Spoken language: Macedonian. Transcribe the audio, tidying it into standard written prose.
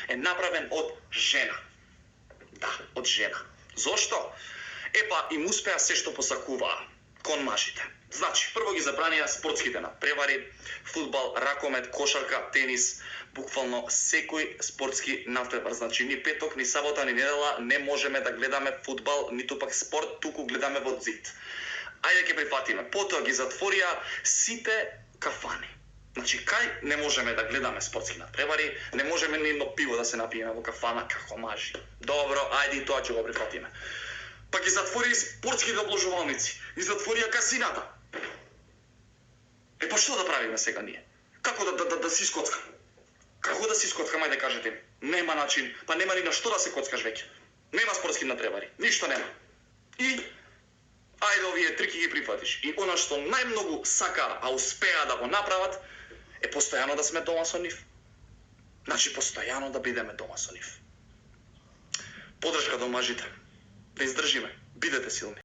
е направен од жена. Да, од жена. Зошто? Епа, им успеа се што посакуваа кон мажите. Значи, прво ги забранија спортските надпревари, фудбал, ракомет, кошарка, тенис, буквално секој спортски надпревар. Значи, ни петок, ни сабота, ни недела не можеме да гледаме фудбал, ниту пак спорт, туку гледаме во зид. Ајде ќе прифатиме. Потоа ги затворија сите кафани. Значи, кај не можеме да гледаме спортски надпревари, не можеме ни едно пиво да се напиеме во кафана, како мажи. Добро, ајде и тоа ќе го прифатиме. Па ги затворија спортските обложувалници, ги затворија касината. Па што да правиме сега ние? Како да си скоцкам? Како да си скоцкам, ајде кажете ми. Нема начин, па нема ни на што да се коцкаш веќе. Нема спортски надпревари, ништо нема. И ајде овие трики ги прифатиш. И она што најмногу сака, а успеа да го направат, е постојано да сме дома со нив. Значи, постојано да бидеме дома со нив. Подршка до мажите. Да издржиме. Бидете силни.